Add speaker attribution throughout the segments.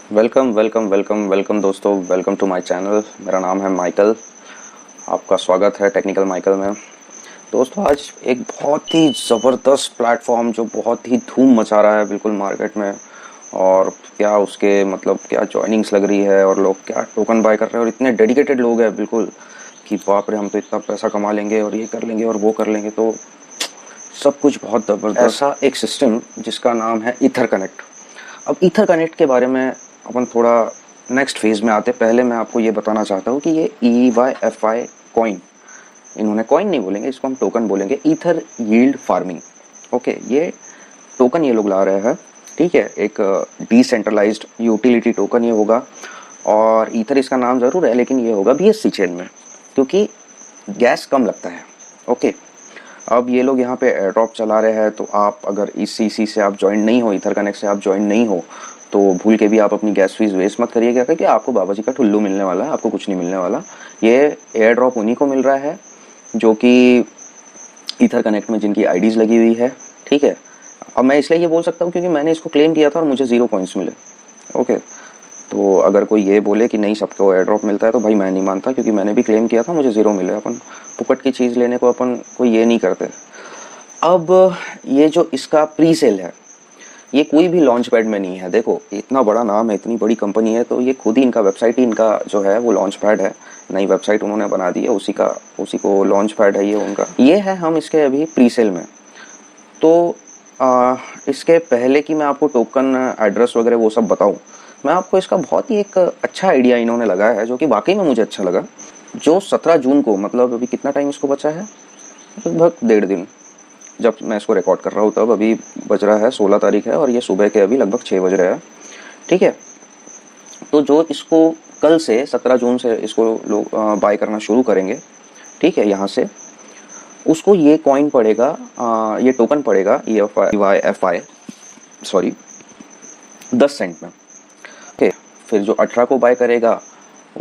Speaker 1: Welcome welcome welcome welcome दोस्तों, welcome to my channel. मेरा नाम है माइकल। आपका स्वागत है टेक्निकल माइकल में। दोस्तों, आज एक बहुत ही ज़बरदस्त प्लेटफॉर्म जो बहुत ही धूम मचा रहा है बिल्कुल मार्केट में, और क्या उसके मतलब क्या जॉइनिंग्स लग रही है और लोग क्या टोकन बाय कर रहे हैं, और इतने डेडिकेटेड लोग हैं बिल्कुल कि बाप रे, हम तो इतना पैसा कमा लेंगे और ये कर लेंगे और वो कर लेंगे। तो सब कुछ बहुत ज़बरदस्त। ऐसा एक सिस्टम जिसका नाम है ईथर कनेक्ट। अब ईथर कनेक्ट के बारे में अपन थोड़ा नेक्स्ट फेज में आते, पहले मैं आपको ये बताना चाहता हूँ कि ये EYFI कॉइन, इन्होंने कॉइन नहीं बोलेंगे, इसको हम टोकन बोलेंगे, ईथर यील्ड फार्मिंग। ओके, ये टोकन ये लोग ला रहे हैं, ठीक है। एक डिसेंट्रलाइज्ड यूटिलिटी टोकन ये होगा, और ईथर इसका नाम ज़रूर है, लेकिन ये होगा BSC चेन में, क्योंकि गैस कम लगता है। ओके, अब ये लोग यहाँ पे एयर ड्रॉप चला रहे हैं, तो आप अगर इसी से आप ज्वाइन नहीं हो, ईथर कनेक्ट से आप ज्वाइन नहीं हो, तो भूल के भी आप अपनी गैस फीस वेस्ट मत करिएगा, क्योंकि आपको बाबा जी का ठुल्लू मिलने वाला है, आपको कुछ नहीं मिलने वाला। ये एयर ड्रॉप उन्हीं को मिल रहा है जो कि ईथर कनेक्ट में जिनकी आईडीज लगी हुई है, ठीक है। अब मैं इसलिए ये बोल सकता हूँ क्योंकि मैंने इसको क्लेम किया था और मुझे 0 पॉइंट्स मिले। ओके, तो अगर कोई ये बोले कि नहीं सबको एयर ड्रॉप मिलता है, तो भाई मैं नहीं मानता, क्योंकि मैंने भी क्लेम किया था, मुझे 0 मिले। अपन फुकट की चीज़ लेने को अपन कोई ये नहीं करते। अब ये जो इसका प्री सेल है, ये कोई भी लॉन्च पैड में नहीं है। देखो, इतना बड़ा नाम है, इतनी बड़ी कंपनी है, तो ये खुद ही इनका वेबसाइट ही इनका जो है वो लॉन्च पैड है। नई वेबसाइट उन्होंने बना दी है, उसी को लॉन्च पैड है ये उनका। ये है, हम इसके अभी प्री सेल में। तो इसके पहले कि मैं आपको टोकन एड्रेस वगैरह वो सब बताऊं, मैं आपको इसका बहुत ही एक अच्छा आइडिया इन्होंने लगाया है, जो कि वाकई में मुझे अच्छा लगा। जो 17 जून को, मतलब अभी कितना टाइम इसको बचा है, लगभग 1.5 दिन, जब मैं इसको रिकॉर्ड कर रहा हूँ तब अभी बज रहा है 16 तारीख है, और ये सुबह के अभी लगभग 6 बज रहे हैं, ठीक है। तो जो इसको कल से 17 जून से इसको लोग बाय करना शुरू करेंगे, ठीक है, यहाँ से उसको ये कॉइन पड़ेगा, ये टोकन पड़ेगा EYFI, सॉरी, 10 सेंट में। ओके, फिर जो 18 को बाय करेगा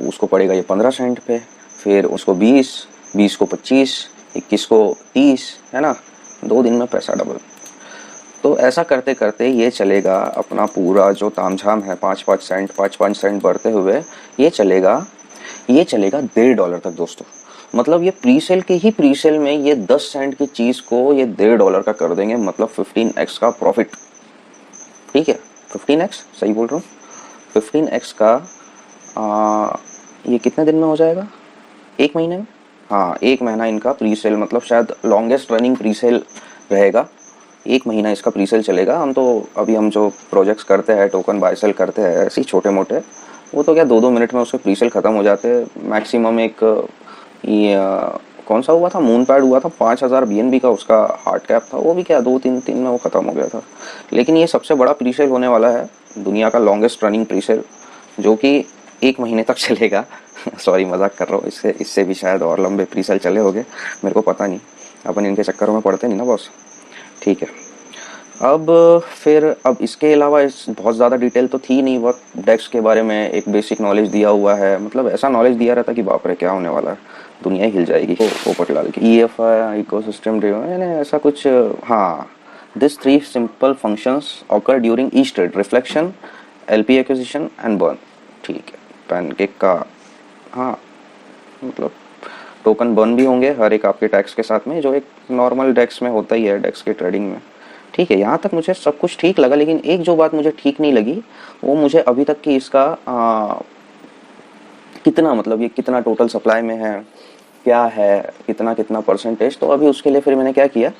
Speaker 1: उसको पड़ेगा ये 15 सेंट पे, फिर उसको 20 को 25, 21 को 30, है ना। 2 दिन में पैसा डबल। तो ऐसा करते करते ये चलेगा अपना पूरा जो तामझाम है, 5-5 सेंट बढ़ते हुए ये चलेगा $1.5 तक दोस्तों। मतलब ये प्रीसेल के ही प्रीसेल में ये 10 सेंट की चीज़ को ये $1.5 का कर देंगे, मतलब 15x का प्रॉफिट, ठीक है। 15x सही बोल रहा हूँ, 15x का ये कितने दिन में हो जाएगा, 1 महीने में। हाँ, 1 महीना इनका प्रीसेल, मतलब शायद लॉन्गेस्ट रनिंग प्रीसेल रहेगा। 1 महीना इसका प्रीसेल चलेगा। हम जो प्रोजेक्ट्स करते हैं, टोकन बाय सेल करते हैं ऐसे ही छोटे मोटे, वो तो क्या 2-2 मिनट में उसके प्रीसेल ख़त्म हो जाते हैं मैक्सिमम। एक ये कौन सा हुआ था, मून पैड हुआ था 5000 BNB का, उसका हार्ड कैप था, वो भी क्या 2-3 दिन में वो ख़त्म हो गया था। लेकिन ये सबसे बड़ा प्रीसेल होने वाला है, दुनिया का लॉन्गेस्ट रनिंग प्रीसेल, जो कि 1 महीने तक चलेगा। सॉरी, मजाक कर रहा हूँ, इससे भी शायद और लंबे प्रीसेल चले होंगे, मेरे को पता नहीं, अपन इनके चक्करों में पड़ते नहीं ना बॉस, ठीक है। अब इसके अलावा इस बहुत ज़्यादा डिटेल तो थी नहीं, बहुत डेक्स के बारे में एक बेसिक नॉलेज दिया हुआ है, मतलब ऐसा नॉलेज दिया रहता कि बाप रे क्या होने वाला है, दुनिया ही हिल जाएगी। पोपट लाल की EFI इकोसिस्टम ड्रिवन, ऐसा कुछ। हाँ, this 3 simple functions occur during each trade: reflection, LP acquisition and burn, ठीक है। पैनकेक का, हाँ, मतलब टोकन बर्न भी होंगे हर एक आपके टैक्स के साथ में, जो एक नॉर्मल डेक्स में होता ही है, डेक्स के ट्रेडिंग में, ठीक है। यहाँ तक मुझे सब कुछ ठीक लगा, लेकिन एक जो बात मुझे ठीक नहीं लगी, वो मुझे अभी तक कि इसका कितना, मतलब ये कितना टोटल सप्लाई में है, क्या है, कितना कितना परसेंटेज। तो अभी उसके लिए फिर मैंने क्या किया,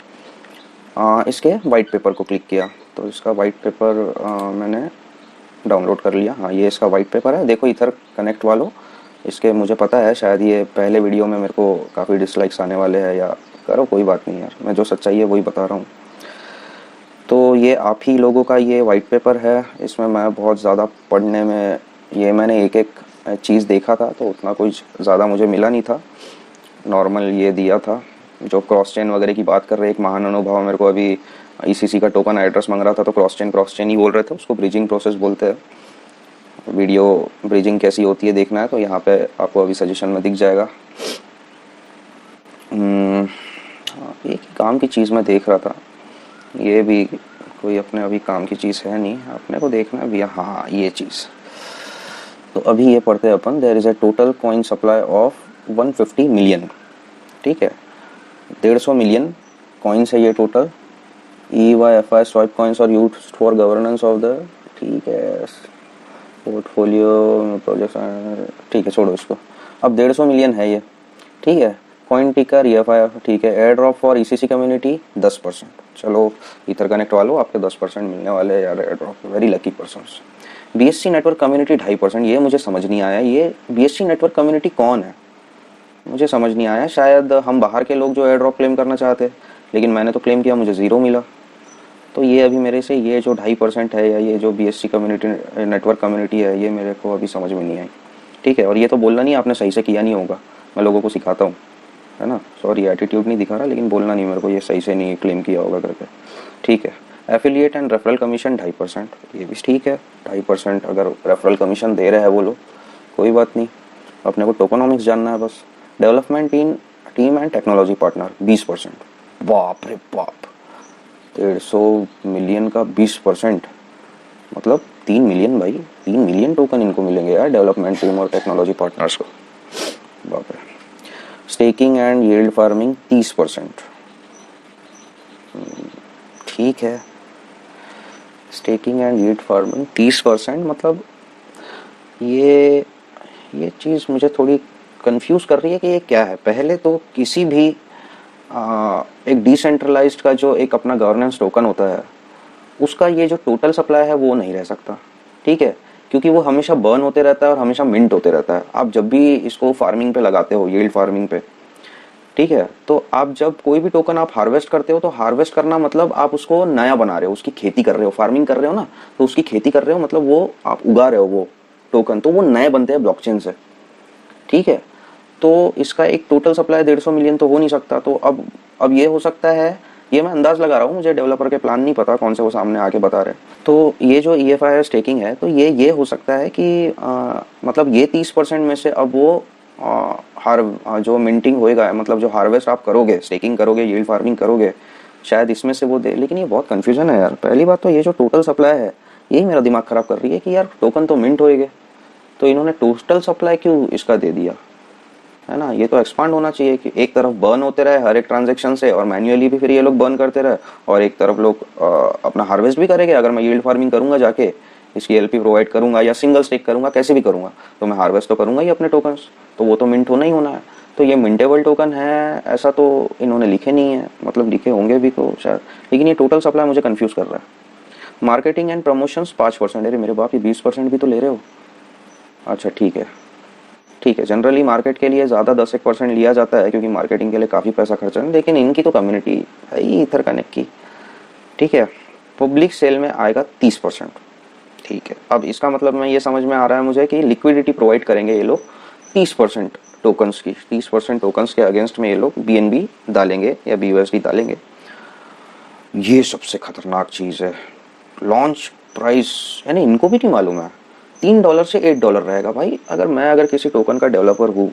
Speaker 1: इसके वाइट पेपर को क्लिक किया, तो इसका वाइट पेपर मैंने डाउनलोड कर लिया। हाँ, ये इसका वाइट पेपर है, देखो ईथर कनेक्ट वालों, इसके मुझे पता है शायद ये पहले वीडियो में मेरे को काफ़ी डिसलाइक्स आने वाले हैं, या करो कोई बात नहीं यार, मैं जो सच्चाई है वही बता रहा हूँ। तो ये आप ही लोगों का ये वाइट पेपर है, इसमें मैं बहुत ज़्यादा पढ़ने में, ये मैंने एक एक चीज़ देखा था, तो उतना कुछ ज़्यादा मुझे मिला नहीं था, नॉर्मल ये दिया था। जो क्रॉस चेन वगैरह की बात कर रहे, एक महान अनुभव मेरे को अभी ECC का टोकन एड्रेस मांग रहा था, तो क्रॉस चेन ही बोल रहे थे, उसको ब्रिजिंग प्रोसेस बोलते हैं। वीडियो ब्रिजिंग कैसी होती है देखना है तो यहाँ पे आपको अभी सजेशन में दिख जाएगा। एक काम की चीज़ मैं देख रहा था, ये भी कोई अपने अभी काम की चीज़ है नहीं, अपने को देखना है भैया। हाँ, ये चीज़ तो अभी ये पढ़ते हैं अपन, there is a total coin supply of 150 million, ठीक है, 150 मिलियन कॉइन्स है ये total. E Y F I swipe coins और use for governance of the, ठीक है, पोर्टफोलियो प्रोजेक्ट, ठीक है, छोड़ो इसको। अब 150 मिलियन है ये, ठीक है। कॉइन टिकर एफ आई, ठीक है। Air drop for ECC community 10%, चलो इथर कनेक्ट वालों आपके 10% मिलने वाले हैं यार, air drop, very lucky persons. BSc network community 2.5%, ये मुझे समझ नहीं आया, ये बीएससी नेटवर्क कम्युनिटी कौन है, मुझे समझ नहीं आया। शायद हम बाहर के लोग जो एयर ड्रॉप क्लेम करना चाहते, लेकिन मैंने तो क्लेम किया, मुझे 0 मिला। तो ये अभी मेरे से ये जो 2.5% है, या ये जो बीएससी कम्युनिटी नेटवर्क कम्युनिटी है, ये मेरे को अभी समझ में नहीं आई, ठीक है। और ये तो बोलना नहीं, आपने सही से किया नहीं होगा, मैं लोगों को सिखाता हूँ, है ना। सॉरी एटीट्यूड नहीं दिखा रहा, लेकिन बोलना नहीं मेरे को, ये सही से नहीं क्लेम किया होगा करके, ठीक है। एफिलिएट एंड रेफरल कमीशन 2.5%, ये भी ठीक है। 2.5% अगर रेफरल कमीशन दे रहे हैं वो लोग, कोई बात नहीं, अपने को टोकोनॉमिक्स जानना है बस। Development in team and technology partner 20%, बाप रे बाप, 150 मिलियन का 20%, मतलब 3 मिलियन भाई, 3 मिलियन टोकन इनको मिलेंगे यार, डेवलपमेंट टीम और टेक्नोलॉजी पार्टनर्स को, बाप रे। स्टेकिंग एंड यील्ड फार्मिंग 30%, ठीक है। स्टेकिंग एंड यील्ड फार्मिंग 30%, मतलब ये चीज़ मुझे थोड़ी कंफ्यूज कर रही है कि ये क्या है। पहले तो किसी भी एक डिसेंट्रलाइज्ड का जो एक अपना गवर्नेंस टोकन होता है, उसका ये जो टोटल सप्लाई है वो नहीं रह सकता, ठीक है, क्योंकि वो हमेशा बर्न होते रहता है और हमेशा मिंट होते रहता है। आप जब भी इसको फार्मिंग पे लगाते हो, यील्ड फार्मिंग पे, ठीक है, तो आप जब कोई भी टोकन आप हार्वेस्ट करते हो, तो हार्वेस्ट करना मतलब आप उसको नया बना रहे हो, उसकी खेती कर रहे हो, फार्मिंग कर रहे हो ना, तो उसकी खेती कर रहे हो, मतलब वो आप उगा रहे हो वो टोकन, तो वो नए बनते हैं ब्लॉकचेन से, ठीक है। तो इसका एक टोटल सप्लाई 150 मिलियन तो हो नहीं सकता। तो अब ये हो सकता है, ये मैं अंदाज लगा रहा हूँ, मुझे डेवलपर के प्लान नहीं पता कौन से वो सामने आके बता रहे हैं। तो ये जो ई एफ आई स्टेकिंग है, तो ये हो सकता है कि मतलब ये 30% में से अब वो जो मिंटिंग होएगा, मतलब जो हार्वेस्ट आप करोगे, स्टेकिंग करोगे, यील्ड फार्मिंग करोगे, शायद इसमें से वो दे। लेकिन ये बहुत कन्फ्यूजन है यार। पहली बात तो ये जो टोटल सप्लाई है, यही मेरा दिमाग खराब कर रही है कि यार टोकन तो मिंट होएगे, तो इन्होंने टोटल सप्लाई क्यों इसका दे दिया, है ना। ये तो एक्सपांड होना चाहिए कि एक तरफ बर्न होते रहे हर एक ट्रांजेक्शन से, और मैन्युअली भी फिर ये लोग बर्न करते रहे, और एक तरफ लोग अपना हार्वेस्ट भी करेंगे। अगर मैं यील्ड फार्मिंग करूंगा, जाके इसकी एलपी प्रोवाइड करूंगा या सिंगल स्टेक करूंगा, कैसे भी करूंगा, तो मैं हार्वेस्ट तो करूंगा ही अपने टोकन्स, तो वो तो मिंट होना ही होना है। तो ये मिंटेबल टोकन है ऐसा तो इन्होंने लिखे नहीं है, मतलब लिखे होंगे भी तो शायद, लेकिन ये टोटल सप्लाई मुझे कन्फ्यूज कर रहा है। मार्केटिंग एंड प्रमोशंस 5%, अरे मेरे बाप, ये 20% भी तो ले रहे हो। अच्छा ठीक है, ठीक है। जनरली मार्केट के लिए ज़्यादा 10-1% लिया जाता है, क्योंकि मार्केटिंग के लिए काफ़ी पैसा खर्चा है, लेकिन इनकी तो कम्युनिटी है ही इथर कनेक्ट की, ठीक है। पब्लिक सेल में आएगा 30%, ठीक है। अब इसका मतलब मैं ये समझ में आ रहा है मुझे कि लिक्विडिटी प्रोवाइड करेंगे ये लोग 30% टोकन्स की, 30% टोकन्स के अगेंस्ट में ये लोग बीएनबी डालेंगे या बीयूएसडी डालेंगे। ये सबसे खतरनाक चीज़ है। लॉन्च प्राइस यानी इनको भी नहीं मालूम है, $3 से $8 रहेगा भाई। अगर किसी टोकन का डेवलपर हूँ,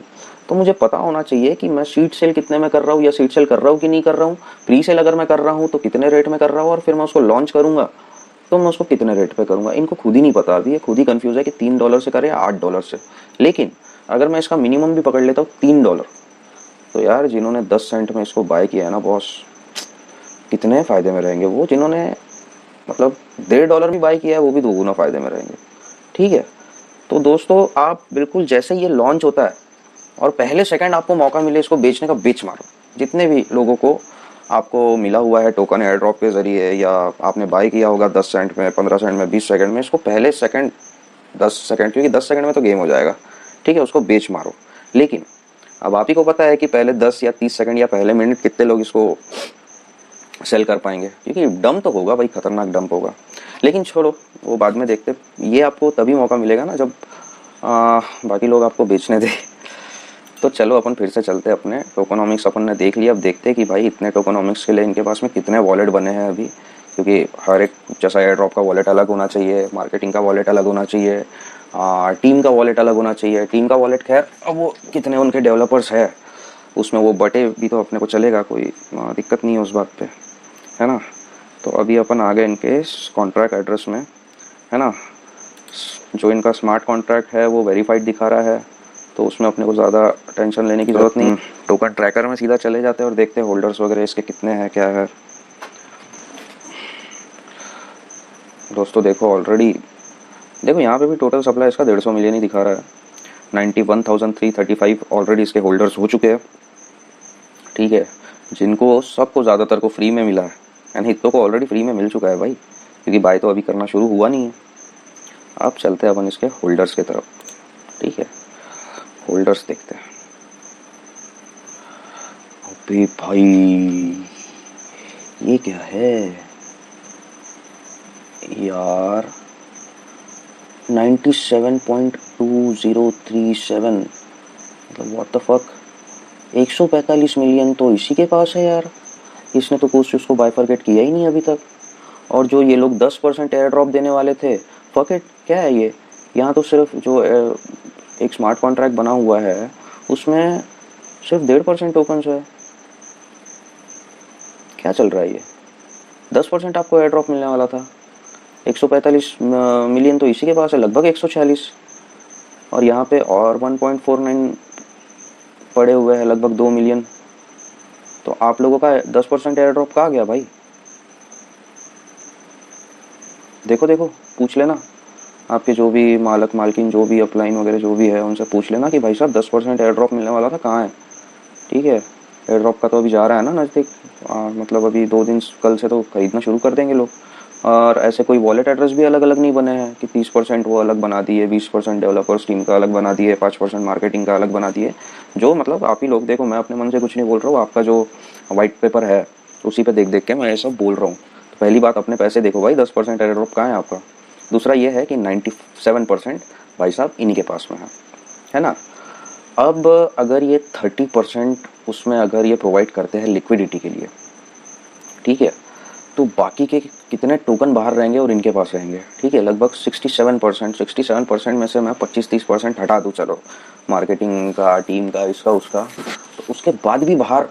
Speaker 1: तो मुझे पता होना चाहिए कि मैं सीड सेल कितने में कर रहा हूँ, या सीड सेल कर रहा हूँ कि नहीं कर रहा हूँ। प्री सेल अगर मैं कर रहा हूँ तो कितने रेट में कर रहा हूँ, और फिर मैं उसको लॉन्च करूंगा तो मैं उसको कितने रेट पे करूंगा। इनको खुद ही नहीं पता, अभी ये खुद ही कंफ्यूज है कि $3 से करे या $8 से। लेकिन अगर मैं इसका मिनिमम भी पकड़ लेता हूँ $3, तो यार जिन्होंने 10 सेंट में इसको बाय किया है ना बॉस, कितने फायदे में रहेंगे। वो जिन्होंने मतलब $1.5 भी बाय किया है, वो भी दोगुना फायदे में रहेंगे, ठीक है। तो दोस्तों आप बिल्कुल जैसे ये लॉन्च होता है और पहले सेकंड आपको मौका मिले इसको बेचने का, बेच मारो। जितने भी लोगों को आपको मिला हुआ है टोकन एयर ड्रॉप के जरिए, या आपने बाय किया होगा 10 सेंट में, 15 सेंट में, 20 सेकंड में, इसको पहले सेकंड 10 सेकंड, क्योंकि 10 सेकंड में तो गेम हो जाएगा, ठीक है, उसको बेच मारो। लेकिन अब आप ही को पता है कि पहले 10 या 30 सेकंड या पहले मिनट कितने लोग इसको सेल कर पाएंगे, क्योंकि डंप तो होगा भाई, खतरनाक डंप होगा। लेकिन छोड़ो, वो बाद में देखते। ये आपको तभी मौका मिलेगा ना जब बाकी लोग आपको बेचने दे। तो चलो अपन फिर से चलते अपने टोकोनॉमिक्स। अपन ने देख लिया, अब देखते कि भाई इतने टोकोनॉमिक्स के लिए इनके पास में कितने वॉलेट बने हैं अभी, क्योंकि हर एक जैसा एयर ड्रॉप का वॉलेट अलग होना चाहिए, मार्केटिंग का वॉलेट अलग होना चाहिए, टीम का वॉलेट अलग होना चाहिए। टीम का वॉलेट खैर अब वो कितने उनके डेवलपर्स है उसमें वो बटे भी तो अपने को चलेगा, कोई दिक्कत नहीं है उस बात पे, है ना। तो अभी अपन आ गए इनके कॉन्ट्रैक्ट एड्रेस में, है ना। जो इनका स्मार्ट कॉन्ट्रैक्ट है वो वेरीफाइड दिखा रहा है, तो उसमें अपने को ज़्यादा टेंशन लेने की ज़रूरत नहीं। टोकन ट्रैकर में सीधा चले जाते हैं और देखते हैं होल्डर्स वगैरह इसके कितने हैं, क्या है। दोस्तों देखो, ऑलरेडी देखो यहाँ पे भी टोटल सप्लाई इसका 150 मिलियन ही दिखा रहा है। 91,335 ऑलरेडी इसके होल्डर्स हो चुके हैं, ठीक है, जिनको सबको ज़्यादातर को फ्री में मिला है, यानी हितों को ऑलरेडी फ्री में मिल चुका है भाई, क्योंकि बाय तो अभी करना शुरू हुआ नहीं है। अब चलते हैं अपन इसके होल्डर्स की तरफ, ठीक है, होल्डर्स देखते हैं। अबे भाई ये क्या है यार, 97.2037, मतलब व्हाट द फक, 145 मिलियन तो इसी के पास है यार। इसने तो कुछ उसको बाइफरकेट किया ही नहीं अभी तक। और जो ये लोग 10% एयर ड्रॉप देने वाले थे, फक इट, क्या है ये, यहाँ तो सिर्फ जो एक स्मार्ट कॉन्ट्रैक्ट बना हुआ है उसमें सिर्फ 1.5% टोकन्स है। क्या चल रहा है ये, 10% आपको एयर ड्रॉप मिलने वाला था, 145 मिलियन तो इसी के पास है, लगभग 146, और यहाँ पे और 1.49 पड़े हुए हैं, लगभग 2 मिलियन। तो आप लोगों का 10% एयर ड्रॉप कहाँ गया भाई? देखो देखो, पूछ लेना आपके जो भी मालक मालकिन, जो भी अपलाइन वगैरह जो भी है, उनसे पूछ लेना कि भाई साहब 10% एयर ड्रॉप मिलने वाला था, कहाँ है? ठीक है, एयर ड्रॉप का तो अभी जा रहा है ना नज़दीक, मतलब अभी 2 दिन, कल से तो खरीदना शुरू कर देंगे लोग। और ऐसे कोई वॉलेट एड्रेस भी अलग अलग नहीं बने हैं कि 30% वो अलग बना दिए, 20% डेवलपर्स टीम का अलग बना दिए, 5% मार्केटिंग का अलग बना दिए। जो मतलब आप ही लोग देखो, मैं अपने मन से कुछ नहीं बोल रहा हूँ, आपका जो वाइट पेपर है उसी पे देख देख के मैं ये सब बोल रहा हूँ। तो पहली बात, अपने पैसे देखो भाई, 10% एयर ड्रॉप कहाँ है आपका। दूसरा ये है कि 97% भाई साहब इन्हीं के पास में है ना। अब अगर ये 30% उसमें अगर ये प्रोवाइड करते हैं लिक्विडिटी के लिए, ठीक है, तो बाकी के कितने टोकन बाहर रहेंगे और इनके पास रहेंगे, ठीक है, लगभग 67% में से मैं 25-30% हटा दूँ, चलो मार्केटिंग का, टीम का, इसका उसका, तो उसके बाद भी बाहर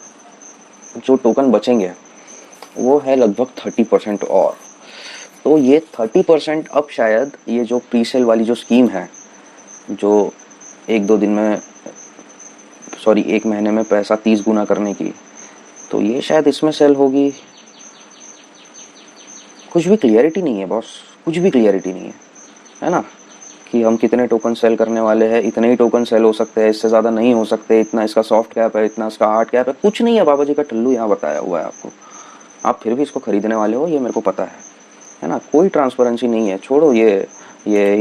Speaker 1: जो टोकन बचेंगे वो है लगभग 30% और। तो ये 30% अब शायद ये जो प्री सेल वाली जो स्कीम है, जो 1-2 दिन में, सॉरी 1 महीने में पैसा 30 गुना करने की, तो ये शायद इसमें सेल होगी। कुछ भी क्लियरिटी नहीं है बॉस, कुछ भी क्लियरिटी नहीं है ना, कि हम कितने टोकन सेल करने वाले हैं, इतने ही टोकन सेल हो सकते हैं, इससे ज़्यादा नहीं हो सकते, इतना इसका सॉफ्ट कैप है, इतना इसका हार्ड कैप है, कुछ नहीं है। बाबा जी का टल्लू यहाँ बताया हुआ है आपको, आप फिर भी इसको खरीदने वाले हो, ये मेरे को पता है ना। कोई ट्रांसपेरेंसी नहीं है। छोड़ो ये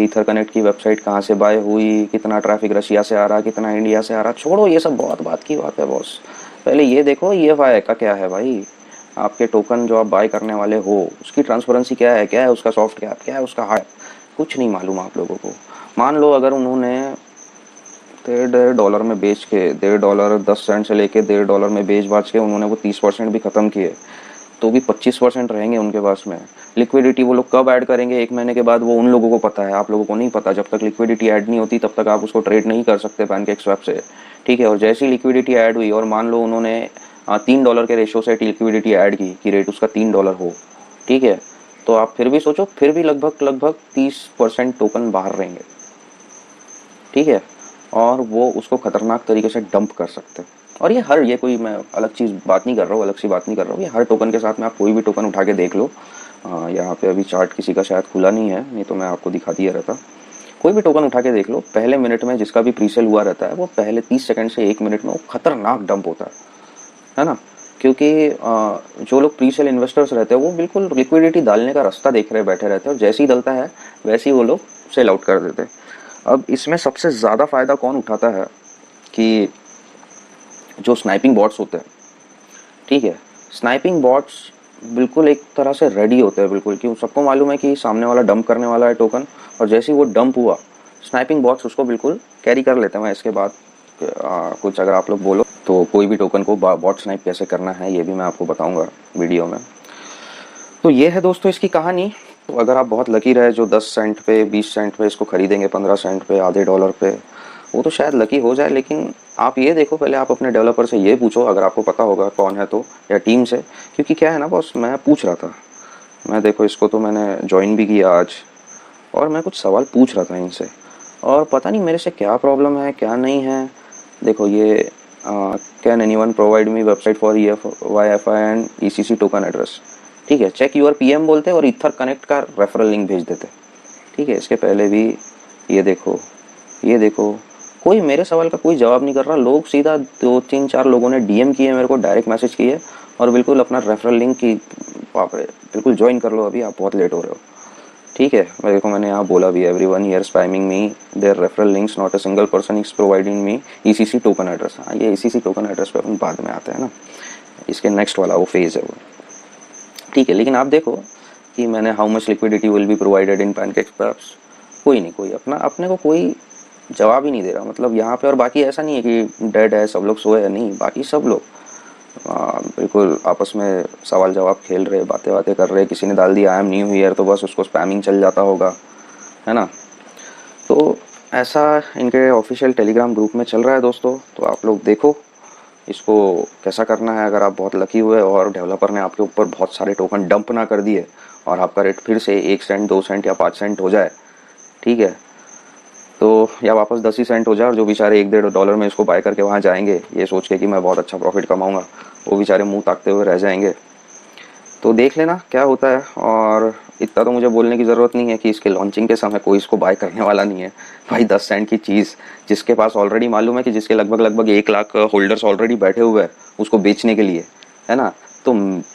Speaker 1: ईथर कनेक्ट की वेबसाइट कहाँ से बाय हुई, कितना ट्रैफिक रशिया से आ रहा, कितना इंडिया से आ रहा, छोड़ो ये सब, बहुत बात की बात है बॉस। पहले ये देखो EFI का क्या है भाई, आपके टोकन जो आप बाय करने वाले हो उसकी ट्रांसपेरेंसी क्या है उसका सॉफ्ट कैप, क्या है उसका हार्ड, कुछ नहीं मालूम आप लोगों को। मान लो अगर उन्होंने $1.5 में बेच के, $1.5 10 सेंट से लेके $1.5 में बेच बाच के उन्होंने वो 30% भी खत्म किए, तो भी 25% रहेंगे उनके पास में। लिक्विडिटी वो लोग कब ऐड करेंगे, 1 महीने के बाद, वो उन लोगों को पता है, आप लोगों को नहीं पता। जब तक लिक्विडिटी ऐड नहीं होती तब तक आप उसको ट्रेड नहीं कर सकते पैनकेक स्वैप से, ठीक है। और जैसी लिक्विडिटी ऐड हुई, और मान लो उन्होंने $3 के रेशो से लिक्विडिटी ऐड की कि रेट उसका $3 हो, ठीक है, तो आप फिर भी सोचो, फिर भी लगभग 30% टोकन बाहर रहेंगे, ठीक है, और वो उसको खतरनाक तरीके से डंप कर सकते हैं। और ये कोई मैं अलग चीज़ बात नहीं कर रहा हूँ, अलग सी बात नहीं कर रहा हूँ, ये हर टोकन के साथ में आप कोई भी टोकन उठा के देख लो। यहाँ पे अभी चार्ट किसी का शायद खुला नहीं है, नहीं तो मैं आपको दिखा दिया रहता। कोई भी टोकन उठा के देख लो, पहले मिनट में जिसका भी प्रीसेल हुआ रहता है, वो पहले 30 सेकंड से 1 मिनट में वो खतरनाक डंप होता है ना। क्योंकि जो लोग प्रीसेल इन्वेस्टर्स रहते हैं वो बिल्कुल लिक्विडिटी डालने का रास्ता देख रहे बैठे रहते हैं, और जैसे ही डलता है वैसे ही वो लोग सेल आउट कर देते हैं। अब इसमें सबसे ज़्यादा फ़ायदा कौन उठाता है कि जो स्नाइपिंग बॉट्स होते हैं, ठीक है, स्नाइपिंग बॉट्स बिल्कुल एक तरह से रेडी होते हैं बिल्कुल, कि सबको मालूम है कि सामने वाला डंप करने वाला है टोकन, और जैसे ही वो डंप हुआ, स्नाइपिंग बॉट्स उसको बिल्कुल कैरी कर लेते हैं। मैं इसके बाद कुछ अगर आप लोग बोलो तो कोई भी टोकन को बॉट स्नाइप कैसे करना है ये भी मैं आपको बताऊंगा वीडियो में। तो ये है दोस्तों इसकी कहानी। तो अगर आप बहुत लकी रहे, जो 10 सेंट पे, 20 सेंट पे इसको खरीदेंगे, 15 सेंट पे, आधे डॉलर पे, वो तो शायद लकी हो जाए। लेकिन आप ये देखो, पहले आप अपने डेवलपर से ये पूछो, अगर आपको पता होगा कौन है तो, या टीम से, क्योंकि क्या है ना बॉस, मैं पूछ रहा था, मैं देखो इसको तो मैंने ज्वाइन भी किया आज, और मैं कुछ सवाल पूछ रहा था इनसे, और पता नहीं मेरे से क्या प्रॉब्लम है क्या नहीं है। देखो ये can anyone provide me website for EFYFI and ECC token address. ठीक है, चेक यूर PM बोलते और ईथर कनेक्ट का रेफरल लिंक भेज देते। ठीक है, इसके पहले भी ये देखो, ये देखो, कोई मेरे सवाल का कोई जवाब नहीं कर रहा। लोग सीधा 2 3 4 लोगों ने DM किए मेरे को, डायरेक्ट मैसेज किए और बिल्कुल अपना रेफरल लिंक की, बाप रे, बिल्कुल ज्वाइन कर लो, अभी आप बहुत लेट हो रहे हो। ठीक है, मैं देखो मैंने यहाँ बोला भी, everyone here spamming me their referral links, not a single person is providing me ECC token address. हाँ, ये ECC टोकन एड्रेस पे अपन बाद में आते हैं ना, इसके नेक्स्ट वाला वो फेज है वो। ठीक है, लेकिन आप देखो कि मैंने how much liquidity will be provided in PancakeSwap, कोई नहीं, कोई अपने को कोई जवाब ही नहीं दे रहा। मतलब यहाँ पे, और बाकी ऐसा नहीं है कि डेड है सब लोग सोए है, नहीं, बाकी सब लोग बिल्कुल आपस में सवाल जवाब खेल रहे, बातें बातें कर रहे। किसी ने डाल दिया आई एम न्यू हियर, तो बस उसको स्पैमिंग चल जाता होगा, है ना। तो ऐसा इनके ऑफिशियल टेलीग्राम ग्रुप में चल रहा है दोस्तों। तो आप लोग देखो इसको कैसा करना है। अगर आप बहुत लकी हुए और डेवलपर ने आपके ऊपर बहुत सारे टोकन डंप ना कर दिए और आपका रेट फिर से 1 सेंट 2 सेंट या 5 सेंट हो जाए, ठीक है, तो या वापस 10 ही सेंट हो जाए, और जो बेचारे $1-1.5 में इसको बाय करके वहाँ जाएंगे ये सोच के कि मैं बहुत अच्छा प्रॉफिट कमाऊंगा, वो बेचारे मुंह ताकते हुए रह जाएंगे। तो देख लेना क्या होता है। और इतना तो मुझे बोलने की ज़रूरत नहीं है कि इसके लॉन्चिंग के समय कोई इसको बाय करने वाला नहीं है भाई। 10 सेंट की चीज़ जिसके पास ऑलरेडी मालूम है कि जिसके लगभग 1 लाख होल्डर्स ऑलरेडी बैठे हुए हैं उसको बेचने के लिए, है ना, तो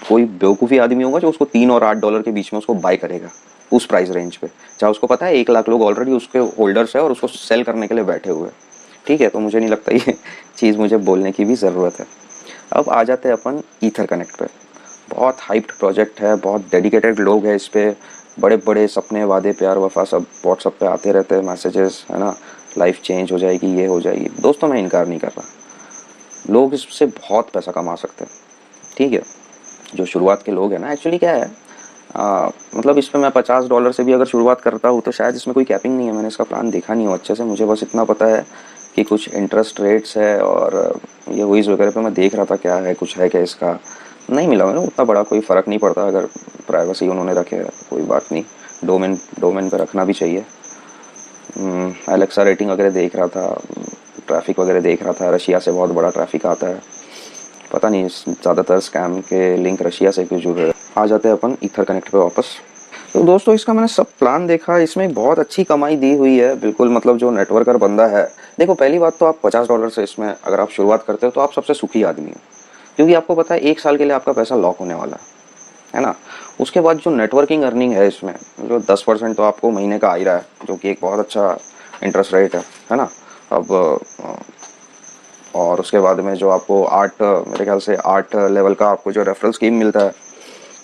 Speaker 1: कोई बेवकूफ़ी आदमी होगा जो उसको $3 और $8 के बीच में उसको बाय करेगा उस प्राइस रेंज पे, चाहे उसको पता है 1 लाख लोग ऑलरेडी उसके होल्डर्स है और उसको सेल करने के लिए बैठे हुए हैं। ठीक है, तो मुझे नहीं लगता ये चीज़ मुझे बोलने की भी ज़रूरत है। अब आ जाते हैं अपन ईथर कनेक्ट पे। बहुत हाइप्ड प्रोजेक्ट है, बहुत डेडिकेटेड लोग हैं इस पे, बड़े बड़े सपने वादे प्यार वफा सब व्हाट्सअप पे आते रहते हैं मैसेजेस, है ना, लाइफ चेंज हो जाएगी, ये हो जाएगी। दोस्तों मैं इनकार नहीं कर रहा, लोग इससे बहुत पैसा कमा सकते हैं। ठीक है, जो शुरुआत के लोग हैं ना, एक्चुअली क्या है, मतलब इस पर मैं $50 से भी अगर शुरुआत करता हूँ तो शायद इसमें कोई कैपिंग नहीं है। मैंने इसका प्लान देखा नहीं हो अच्छे से, मुझे बस इतना पता है कि कुछ इंटरेस्ट रेट्स है और ये हुईज़ वगैरह पे मैं देख रहा था क्या है, कुछ है क्या इसका, नहीं मिला मैंने उतना बड़ा कोई फ़र्क नहीं पड़ता। अगर प्राइवेसी उन्होंने रखे है कोई बात नहीं, डोमेन पे रखना भी चाहिए। एलेक्सा रेटिंग वगैरह देख रहा था, ट्रैफिक वगैरह देख रहा था, रशिया से बहुत बड़ा ट्रैफिक आता है, पता नहीं ज़्यादातर स्कैम के लिंक रशिया से क्यों जुड़ रहे हैं। आ जाते हैं अपन ईथर कनेक्ट पे वापस। तो दोस्तों इसका मैंने सब प्लान देखा, इसमें बहुत अच्छी कमाई दी हुई है बिल्कुल। मतलब जो नेटवर्कर बंदा है, देखो पहली बात तो आप $50 से इसमें अगर आप शुरुआत करते हो तो आप सबसे सुखी आदमी हो, क्योंकि आपको पता है 1 साल के लिए आपका पैसा लॉक होने वाला है ना। उसके बाद जो नेटवर्किंग अर्निंग है इसमें, जो 10% तो आपको महीने का आ ही रहा है, जो कि एक बहुत अच्छा इंटरेस्ट रेट है ना। अब और उसके बाद में जो आपको 8, मेरे ख्याल से 8 लेवल का आपको जो रेफरल स्कीम मिलता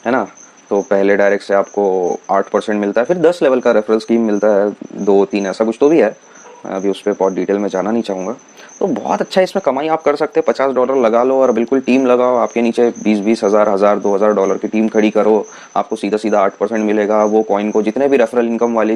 Speaker 1: है ना, तो पहले डायरेक्ट से आपको 8% मिलता है, फिर 10 लेवल का रेफरल स्कीम मिलता है, 2-3 ऐसा कुछ तो भी है, अभी उस पर बहुत डिटेल में जाना नहीं चाहूँगा। तो बहुत अच्छा इसमें कमाई आप कर सकते हैं। $50 लगा लो और बिल्कुल टीम लगाओ, आपके नीचे 20-20 हज़ार, $2,000 की टीम खड़ी करो, आपको सीधा सीधा 8% मिलेगा। वो कॉइन को, जितने भी रेफरल इनकम वाले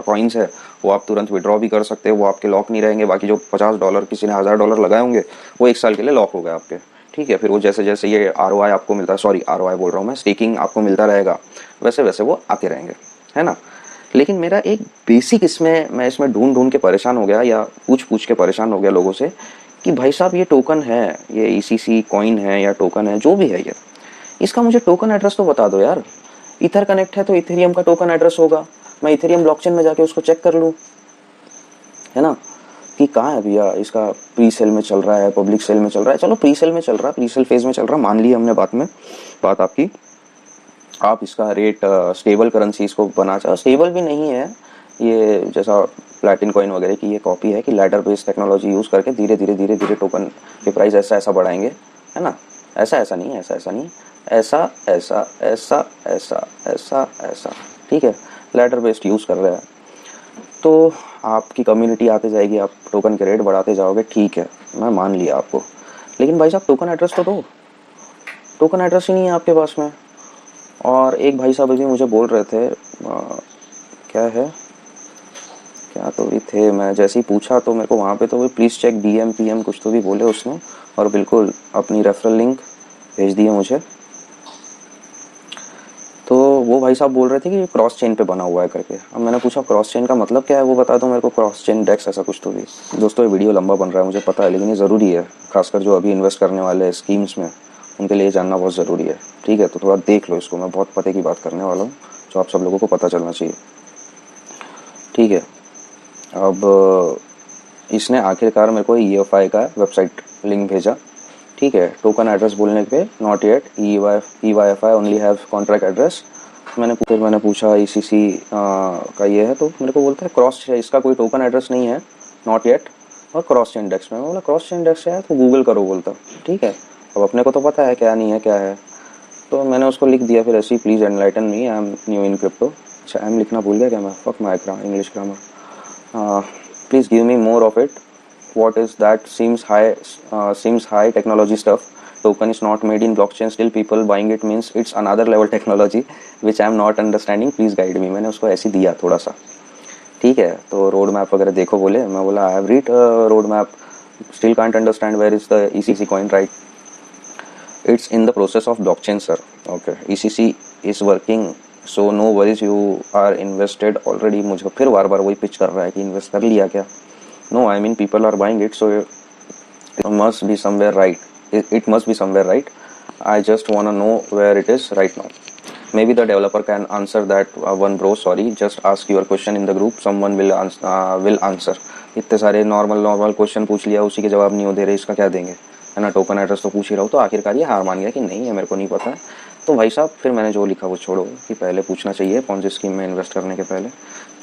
Speaker 1: कॉइन्स है, वो आप तुरंत विड्रॉ भी कर सकते हो, वो आपके लॉक नहीं रहेंगे। बाकी जो $50 किसी ने $1,000 लगाए होंगे वो 1 साल के लिए लॉक हो गए आपके। ठीक है, फिर वो जैसे जैसे ये ROI आपको मिलता है, सॉरी ROI बोल रहा हूँ मैं, स्टेकिंग आपको मिलता रहेगा, वैसे वैसे वो आते रहेंगे, है ना। लेकिन मेरा एक बेसिक इसमें, मैं इसमें ढूंढ के परेशान हो गया, या पूछ के परेशान हो गया लोगों से, कि भाई साहब ये टोकन है, ये ECC कॉइन है या टोकन है, जो भी है ये, इसका मुझे टोकन एड्रेस तो बता दो यार। ईथर कनेक्ट है तो इथेरियम का टोकन एड्रेस होगा, मैं इथेरियम ब्लॉकचेन में जाके उसको चेक कर लूँ, है ना, कि कहाँ है भैया, इसका प्री सेल में चल रहा है, पब्लिक सेल में चल रहा है। चलो प्री सेल में चल रहा है, प्री सेल फेज में चल रहा है, मान ली हमने बात आपकी। आप इसका रेट स्टेबल करेंसीज को बना चाहे, स्टेबल भी नहीं है ये, जैसा प्लैटिन कॉइन वगैरह की ये कॉपी है कि लैडर बेस्ड टेक्नोलॉजी यूज़ करके धीरे धीरे टोकन के प्राइस ऐसा बढ़ाएंगे, है ना। ऐसा नहीं, ऐसा, ठीक है, लैडर बेस्ड यूज़ कर रहे हैं। तो आपकी कम्युनिटी आते जाएगी, आप टोकन के रेट बढ़ाते जाओगे, ठीक है, मैं मान लिया आपको। लेकिन भाई साहब टोकन एड्रेस तो दो, टोकन एड्रेस ही नहीं है आपके पास में। और एक भाई साहब अभी मुझे बोल रहे थे, क्या तो भी थे, मैं जैसे ही पूछा तो मेरे को वहाँ पे तो वो प्लीज़ चेक DM PM कुछ तो भी बोले उसने, और बिल्कुल अपनी रेफरल लिंक भेज दिए मुझे। तो वो भाई भाई साहब बोल रहे थे कि ये क्रॉस चेन पे बना हुआ है करके। अब मैंने पूछा क्रॉस चेन का मतलब क्या है, वो बता दो मेरे को। क्रॉस चेन डेक्स ऐसा कुछ तो भी। दोस्तों ये वीडियो लंबा बन रहा है मुझे पता है, लेकिन ये ज़रूरी है, खासकर जो अभी इन्वेस्ट करने वाले हैं स्कीम्स में, उनके लिए जानना बहुत ज़रूरी है। ठीक है, तो थोड़ा देख लो इसको, मैं बहुत पते की बात करने वाला हूँ जो आप सब लोगों को पता चलना चाहिए। ठीक है, अब इसने आखिरकार मेरे को EFI का वेबसाइट लिंक भेजा। ठीक है, टोकन एड्रेस बोलने पे not yet EYFI only have contract address. मैंने पूछा ECC का ये है, तो मेरे को बोलता है क्रॉस, इसका कोई टोकन एड्रेस नहीं है, नॉट येट, और क्रॉस चेन डेक्स में। मैं बोला क्रॉस चेन डेक्स है तो गूगल करो बोलता। ठीक है, अब अपने को तो पता है क्या नहीं है क्या है, तो मैंने उसको लिख दिया फिर ऐसे ही, please enlighten me, I am new in crypto. अच्छा एम लिखना भूल गया क्या मैं, fuck my English grammar. Please give me more of it, what is that, seems high technology stuff, token is not made in blockchain, still people buying it, means it's another level technology which I am not understanding, please guide me। मैंने उसको ऐसे दिया थोड़ा सा। ठीक है, तो road map वगैरह देखो बोले, मैं बोला I have read road map, still can't understand where is the ECC coin, right, it's in the process of blockchain sir. Okay, ECC is working, so no worries, you are invested already. मुझे फिर बार बार वही pitch कर रहा है कि invest कर लिया क्या। No, I mean people are buying it, so it must be somewhere right. It must be somewhere right. I just wanna know where it is right now. Maybe the developer can answer that one, bro. Sorry, just ask your question in the group. Someone will answer. इतने सारे normal question पूछ लिया, उसी के जवाब नहीं हो दे रहे, इसका क्या देंगे, है ना। टोकन एड्रेस तो पूछ ही रहा हूँ, तो आखिरकार ये हार मान गया कि नहीं है, मेरे को नहीं पता है। तो भाई साहब फिर मैंने जो लिखा वो छोड़ो, कि पहले पूछना चाहिए कौन सी स्कीम में इन्वेस्ट करने के पहले।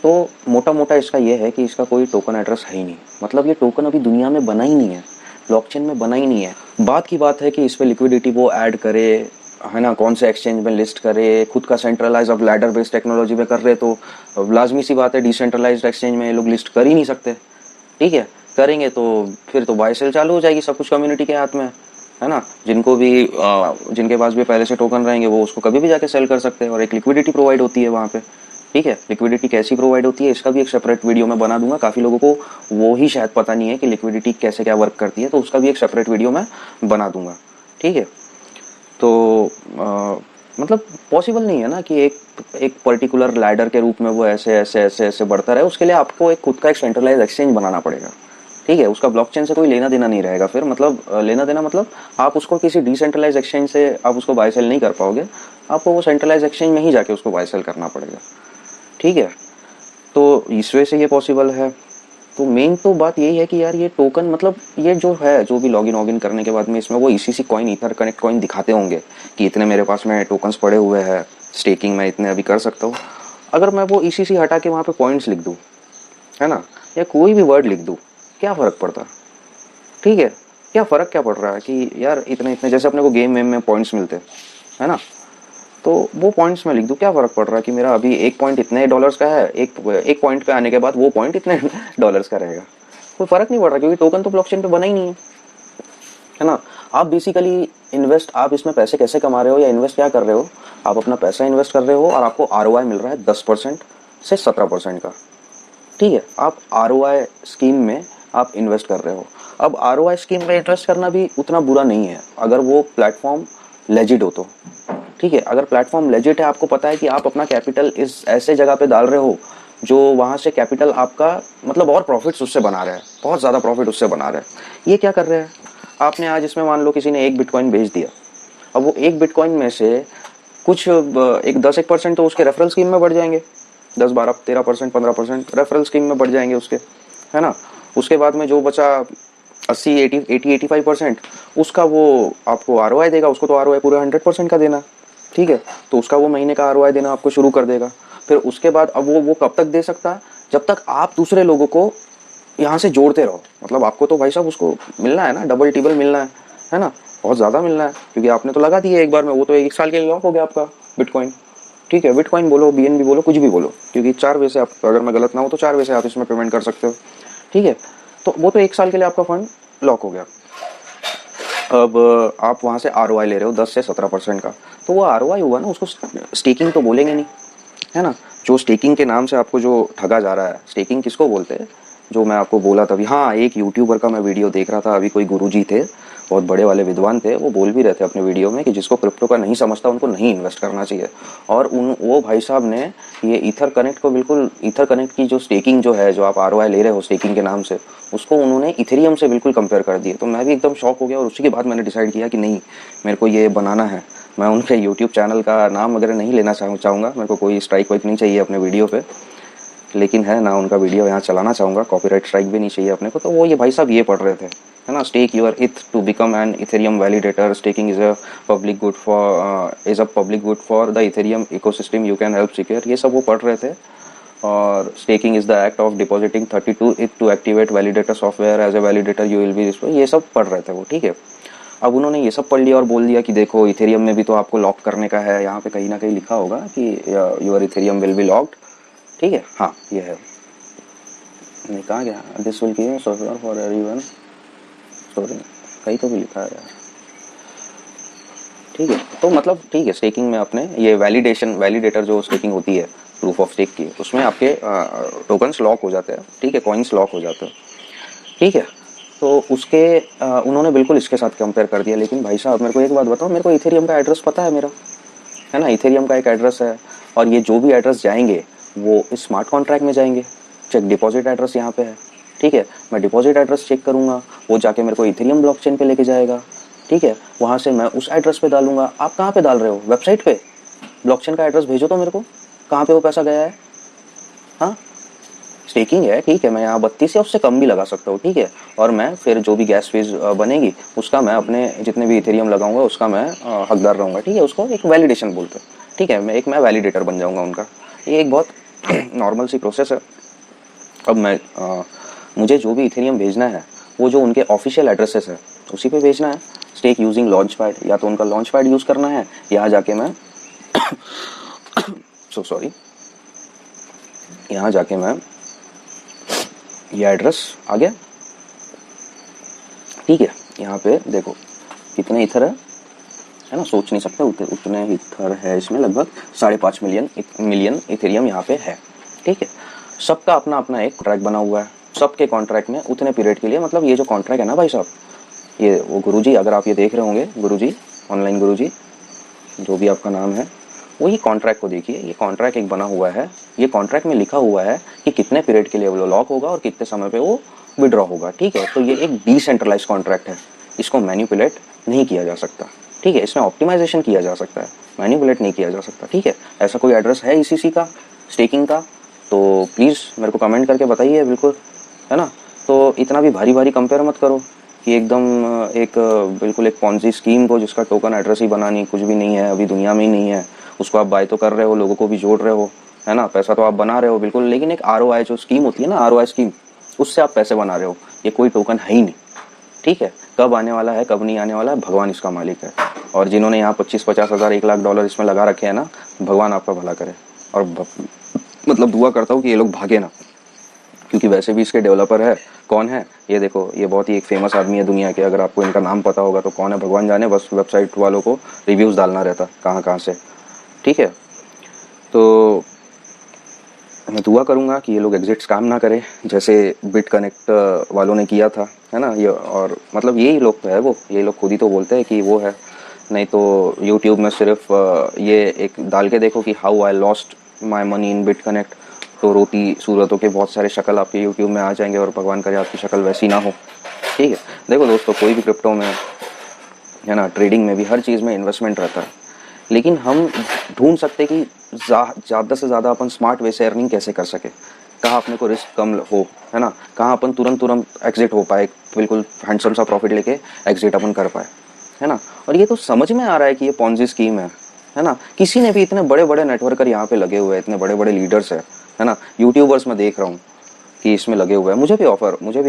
Speaker 1: तो मोटा मोटा इसका ये है कि इसका कोई टोकन एड्रेस है ही नहीं, मतलब ये टोकन अभी दुनिया में बना ही नहीं है, ब्लॉकचेन में बना ही नहीं है। बात की बात है कि इस पर लिक्विडिटी वो ऐड करे, है ना, कौन से एक्सचेंज में लिस्ट करे, खुद का सेंट्रलाइज, अब लैडर बेस्ड टेक्नोलॉजी पे कर रहे तो लाजमी सी बात है डिसेंट्रलाइज्ड एक्सचेंज में ये लोग लिस्ट कर ही नहीं सकते। ठीक है, करेंगे तो फिर तो बाय सेल चालू हो जाएगी, सब कुछ कम्युनिटी के हाथ में है ना। जिनके पास भी पहले से टोकन रहेंगे वो उसको कभी भी जाके सेल कर सकते हैं, और एक लिक्विडिटी प्रोवाइड होती है वहाँ पे। ठीक है, लिक्विडिटी कैसी प्रोवाइड होती है इसका भी एक सेपरेट वीडियो मैं बना दूंगा। काफ़ी लोगों को वो ही शायद पता नहीं है कि लिक्विडिटी कैसे क्या वर्क करती है, तो उसका भी एक सेपरेट वीडियो मैं बना दूंगा। ठीक है, तो मतलब पॉसिबल नहीं है ना कि एक पर्टिकुलर लैडर के रूप में वो ऐसे ऐसे ऐसे ऐसे बढ़ता रहे। उसके लिए आपको एक खुद का एक सेंट्रलाइज एक्सचेंज बनाना पड़ेगा। ठीक है, उसका ब्लॉकचेन से कोई लेना देना नहीं रहेगा फिर, मतलब लेना देना मतलब आप उसको किसी डिसेंट्रलाइज एक्सचेंज से आप उसको बाय सेल नहीं कर पाओगे, आपको वो सेंट्रलाइज एक्सचेंज में ही जाके उसको बाय सेल करना पड़ेगा। ठीक है, तो इस वजह से ये पॉसिबल है। तो मेन तो बात यही है कि यार ये टोकन, मतलब ये जो है, जो भी लॉगिन करने के बाद में इसमें वो ECC coin, ether connect coin दिखाते होंगे कि इतने मेरे पास में टोकन्स पड़े हुए हैं, स्टेकिंग में इतने अभी कर सकता हूँ। अगर मैं वो ECC हटा के वहाँ पे पॉइंट्स लिख दूँ, है ना, या कोई भी वर्ड लिख दूँ, क्या फ़र्क पड़ता। ठीक है, क्या फ़र्क क्या पड़ रहा है कि यार इतने इतने, जैसे अपने को गेम में पॉइंट्स मिलते हैं, है ना, तो वो पॉइंट्स में लिख दूँ, क्या फ़र्क पड़ रहा है कि मेरा अभी एक पॉइंट इतने डॉलर्स का है, एक पॉइंट पे आने के बाद वो पॉइंट इतने डॉलर्स का रहेगा, कोई फ़र्क नहीं पड़ रहा, क्योंकि टोकन तो ब्लॉकचेन पे बना ही नहीं है ना। आप बेसिकली इन्वेस्ट, आप इसमें पैसे कैसे कमा रहे हो या इन्वेस्ट क्या कर रहे हो, आप अपना पैसा इन्वेस्ट कर रहे हो और आपको ROI मिल रहा है 10% से 17% का। ठीक है, आप ROI स्कीम में आप इन्वेस्ट कर रहे हो। अब ROI स्कीम में इन्वेस्ट करना भी उतना बुरा नहीं है अगर वो प्लेटफॉर्म लेजिट हो तो। ठीक है, अगर प्लेटफॉर्म लेजिट है, आपको पता है कि आप अपना कैपिटल इस ऐसे जगह पे डाल रहे हो जो वहाँ से कैपिटल आपका, मतलब और प्रॉफिट्स उससे बना रहे हैं, बहुत ज़्यादा प्रॉफिट उससे बना रहे हैं। ये क्या कर रहे हैं, आपने आज इसमें मान लो किसी ने 1 बिटकॉइन भेज दिया, अब वो 1 बिटकॉइन में से कुछ एक 10-1% तो उसके रेफरल स्कीम में बढ़ जाएंगे, 10-12-13%, 15% रेफरल स्कीम में बढ़ जाएंगे उसके, है ना। उसके बाद में जो बचा 80-85% उसका वो आपको ROI देगा, उसको तो ROI पूरा 100% का देना। ठीक है, तो उसका वो महीने का ROI देना आपको शुरू कर देगा। फिर उसके बाद अब वो कब तक दे सकता है, जब तक आप दूसरे लोगों को यहाँ से जोड़ते रहो। मतलब आपको तो भाई साहब उसको मिलना है ना, डबल टिबल मिलना है ना, बहुत ज़्यादा मिलना है, क्योंकि आपने तो लगा दिया एक बार में, वो तो 1 साल के लिए लॉक हो गया आपका बिटकॉइन। ठीक है, बिटकॉइन बोलो, BNB बोलो, कुछ भी बोलो, क्योंकि 4 वे से आप, अगर मैं गलत ना हो तो 4 वे से आप इसमें पेमेंट कर सकते हो। ठीक है, तो वो तो 1 साल के लिए आपका फंड लॉक हो गया। अब आप वहाँ से ROI ले रहे हो 10 से 17% का, तो वो ROI हुआ ना, उसको स्टेकिंग तो बोलेंगे नहीं, है ना। जो स्टेकिंग के नाम से आपको जो ठगा जा रहा है, स्टेकिंग किसको बोलते हैं, जो मैं आपको बोला था अभी, हाँ, एक यूट्यूबर का मैं वीडियो देख रहा था अभी, कोई गुरुजी थे, बहुत बड़े वाले विद्वान थे, वो बोल भी रहे थे अपने वीडियो में कि जिसको क्रिप्टो का नहीं समझता उनको नहीं इन्वेस्ट करना चाहिए। और वो भाई साहब ने ये ईथर कनेक्ट को बिल्कुल, ईथर कनेक्ट की जो स्टेकिंग जो है, जो आप आरओआई ले रहे हो स्टेकिंग के नाम से, उसको उन्होंने इथेरियम से बिल्कुल कंपेयर कर दिया। तो मैं भी एकदम शॉक हो गया और उसी के बाद मैंने डिसाइड किया कि नहीं, मेरे को ये बनाना है। मैं उनके यूट्यूब चैनल का नाम वगैरह नहीं लेना चाहूँगा, मेरे को कोई स्ट्राइक वाइक नहीं चाहिए अपने वीडियो पे, लेकिन है ना उनका वीडियो यहाँ चलाना चाहूँगा, कॉपीराइट स्ट्राइक भी नहीं चाहिए अपने को। तो वो ये भाई साहब ये पढ़ रहे थे, है ना, stake your eth to become an Ethereum validator, staking is a public good for the Ethereum ecosystem, you can help secure, ये सब वो पढ़ रहे थे। और staking is the act of depositing 32 eth to activate validator software, as a validator you will be, ये सब पढ़ रहे थे वो, ठीक है। अब उन्होंने ये सब पढ़ लिया और बोल दिया कि देखो इथेरियम में भी तो आपको लॉक करने का है, यहाँ पे कहीं ना कहीं लिखा होगा कि your Ethereum will be locked, ठीक है, हाँ ये है। नहीं कहाँ गया, this will give software for everyone, sorry कहीं तो भी लिखा है यार, ठीक है। तो मतलब ठीक है, स्टेकिंग में अपने ये वैलिडेटर जो स्टेकिंग होती है प्रूफ ऑफ स्टेक की, उसमें आपके टोकन्स लॉक हो जाते हैं, ठीक है, कॉइन्स लॉक हो जाते हैं, ठीक है। तो उसके उन्होंने बिल्कुल इसके साथ कंपेयर कर दिया। लेकिन भाई साहब मेरे को एक बात बताओ, मेरे को इथेरियम का एड्रेस पता है मेरा, है ना, इथेरियम का एक एड्रेस है, और ये जो भी एड्रेस जाएंगे वो इस स्मार्ट कॉन्ट्रैक्ट में जाएंगे। चेक डिपॉजिट एड्रेस यहाँ पे है, ठीक है, मैं डिपॉजिट एड्रेस चेक करूँगा, वो जाके मेरे को इथेरियम ब्लॉकचेन पे लेके जाएगा, ठीक है, वहाँ से मैं उस एड्रेस पे डालूंगा। आप कहाँ पे डाल रहे हो, वेबसाइट पे? ब्लॉकचेन का एड्रेस भेजो तो मेरे को, कहाँ पे वो पैसा गया है। हाँ स्टेकिंग है, ठीक है, मैं यहाँ 32 या उससे कम भी लगा सकता हूँ, ठीक है, और मैं फिर जो भी गैस फीस बनेगी उसका मैं अपने जितने भी इथेरियम लगाऊंगा उसका मैं हकदार रहूँगा, ठीक है। उसको एक वैलिडेशन बोलते हैं, ठीक है, मैं वैलिडेटर बन जाऊँगा उनका। ये एक बहुत नॉर्मल सी प्रोसेस है। अब मुझे जो भी इथेरियम भेजना है वो जो उनके ऑफिशियल एड्रेसेस है उसी पे भेजना है। स्टेक यूजिंग लॉन्च पैड, या तो उनका लॉन्च पैड यूज़ करना है, यहाँ जाके मैं सॉरी, यहाँ जाके मैं, ये एड्रेस आ गया, ठीक है, यहाँ पे देखो कितने इथर है ना, सोच नहीं सकते उतने इथर है इसमें, लगभग 5.5 मिलियन इथेरियम यहाँ पे है, ठीक है। सबका अपना अपना एक कॉन्ट्रैक्ट बना हुआ है, सबके कॉन्ट्रैक्ट में उतने पीरियड के लिए, मतलब ये जो कॉन्ट्रैक्ट है ना भाई साहब, ये वो गुरुजी, अगर आप ये देख रहे होंगे, गुरुजी, ऑनलाइन गुरुजी, जो भी आपका नाम है, वो ये कॉन्ट्रैक्ट को देखिए, ये कॉन्ट्रैक्ट एक बना हुआ है, ये कॉन्ट्रैक्ट में लिखा हुआ है कि कितने पीरियड के लिए वो लॉक होगा और कितने समय पे वो विड्रॉ होगा, ठीक है। तो ये एक डिसेंट्रलाइज कॉन्ट्रैक्ट है, इसको मैनिपुलेट नहीं किया जा सकता, ठीक है, इसमें ऑप्टिमाइजेशन किया जा सकता है, मैनिपुलेट नहीं किया जा सकता, ठीक है। ऐसा कोई एड्रेस है ईसीसी का, स्टेकिंग का, तो प्लीज़ मेरे को कमेंट करके बताइए, बिल्कुल, है ना। तो इतना भी भारी भारी कंपेयर मत करो कि एकदम बिल्कुल एक पॉन्जी स्कीम को जिसका टोकन एड्रेस ही बनानी कुछ भी नहीं है, अभी दुनिया में ही नहीं है, उसको आप बाय तो कर रहे हो, लोगों को भी जोड़ रहे हो, है ना, पैसा तो आप बना रहे हो बिल्कुल, लेकिन एक आरओआई जो स्कीम होती है ना, आरओआई स्कीम, उससे आप पैसे बना रहे हो, ये कोई टोकन है ही नहीं, ठीक है। कब आने वाला है कब नहीं आने वाला है भगवान इसका मालिक है। और जिन्होंने यहाँ 25-50 हज़ार $1,00,000 इसमें लगा रखे हैं ना, भगवान आपका भला करे, और मतलब दुआ करता हूँ कि ये लोग भागे ना, क्योंकि वैसे भी इसके डेवलपर है, कौन है ये देखो, ये बहुत ही एक फेमस आदमी है दुनिया के, अगर आपको इनका नाम पता होगा तो कौन है भगवान जाने, बस वेबसाइट वालों को रिव्यूज़ डालना रहता कहाँ कहाँ से, ठीक है। तो मैं दुआ करूँगा कि ये लोग एग्जिट काम ना करें, जैसे बिट कनेक्ट वालों ने किया था, है ना, ये, और मतलब यही लोग तो है वो, ये लोग खुद ही तो बोलते हैं कि वो है, नहीं तो यूट्यूब में सिर्फ ये एक डाल के देखो कि how I lost my money in bit connect, तो रोती सूरतों के बहुत सारे शक्ल आपके यूट्यूब में आ जाएंगे, और भगवान करे आपकी शक्ल वैसी ना हो, ठीक है। देखो दोस्तों, कोई भी क्रिप्टो में, है ना, ट्रेडिंग में भी, हर चीज़ में इन्वेस्टमेंट रहता है, लेकिन हम ढूंढ सकते कि ज़्यादा से ज़्यादा अपन स्मार्ट वे से अर्निंग कैसे कर सके, कहाँ अपने को रिस्क कम हो, है ना, कहाँ अपन तुरंत एग्जिट हो पाए, बिल्कुल हैंडसम सा प्रॉफिट लेके एग्जिट अपन कर पाए, है ना। और ये तो समझ में आ रहा है कि ये पॉन्जी स्कीम है ना, किसी ने भी, इतने बड़े बड़े नेटवर्कर यहाँ पे लगे हुए हैं, इतने बड़े बड़े लीडर्स है ना, यूट्यूबर्स में देख रहा हूँ कि इसमें लगे हुए हैं, मुझे भी